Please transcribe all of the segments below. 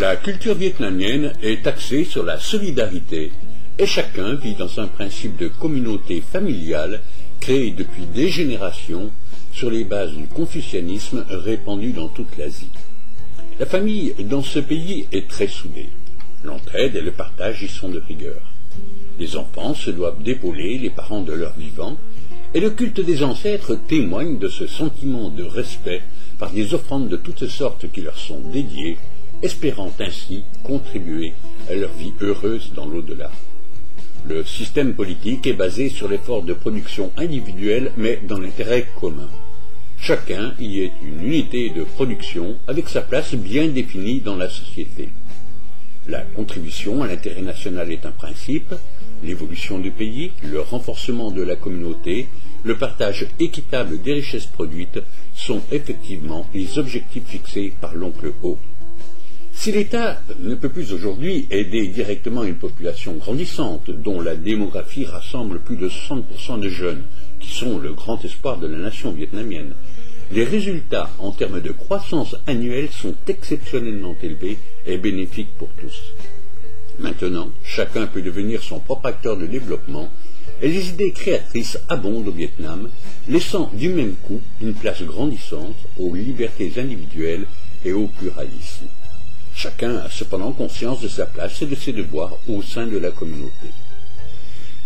La culture vietnamienne est axée sur la solidarité et chacun vit dans un principe de communauté familiale créé depuis des générations sur les bases du confucianisme répandu dans toute l'Asie. La famille dans ce pays est très soudée. L'entraide et le partage y sont de rigueur. Les enfants se doivent d'épauler les parents de leur vivant, et le culte des ancêtres témoigne de ce sentiment de respect par des offrandes de toutes sortes qui leur sont dédiées, espérant ainsi contribuer à leur vie heureuse dans l'au-delà. Le système politique est basé sur l'effort de production individuelle, mais dans l'intérêt commun. Chacun y est une unité de production avec sa place bien définie dans la société. La contribution à l'intérêt national est un principe, l'évolution du pays, le renforcement de la communauté, le partage équitable des richesses produites sont effectivement les objectifs fixés par l'oncle Ho. Si l'État ne peut plus aujourd'hui aider directement une population grandissante, dont la démographie rassemble plus de 60% de jeunes, qui sont le grand espoir de la nation vietnamienne, les résultats en termes de croissance annuelle sont exceptionnellement élevés et bénéfiques pour tous. Maintenant, chacun peut devenir son propre acteur de développement et les idées créatrices abondent au Vietnam, laissant du même coup une place grandissante aux libertés individuelles et au pluralisme. Chacun a cependant conscience de sa place et de ses devoirs au sein de la communauté.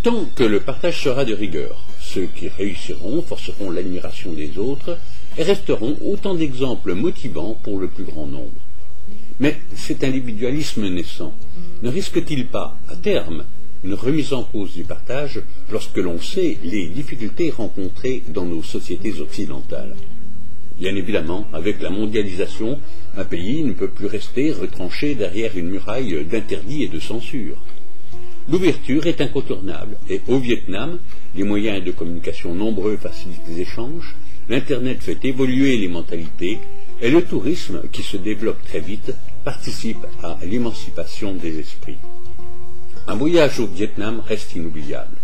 Tant que le partage sera de rigueur, ceux qui réussiront forceront l'admiration des autres et resteront autant d'exemples motivants pour le plus grand nombre. Mais cet individualisme naissant ne risque-t-il pas, à terme, une remise en cause du partage lorsque l'on sait les difficultés rencontrées dans nos sociétés occidentales? Bien évidemment, avec la mondialisation, un pays ne peut plus rester retranché derrière une muraille d'interdits et de censure. L'ouverture est incontournable et au Vietnam, les moyens de communication nombreux facilitent les échanges, l'Internet fait évoluer les mentalités et le tourisme, qui se développe très vite, participe à l'émancipation des esprits. Un voyage au Vietnam reste inoubliable.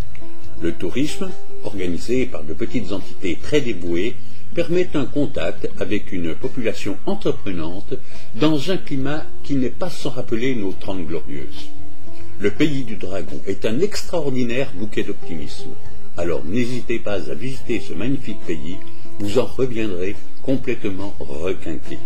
Le tourisme, organisé par de petites entités très dévouées, permet un contact avec une population entreprenante dans un climat qui n'est pas sans rappeler nos Trente Glorieuses. Le pays du dragon est un extraordinaire bouquet d'optimisme. Alors n'hésitez pas à visiter ce magnifique pays, vous en reviendrez complètement requinqué.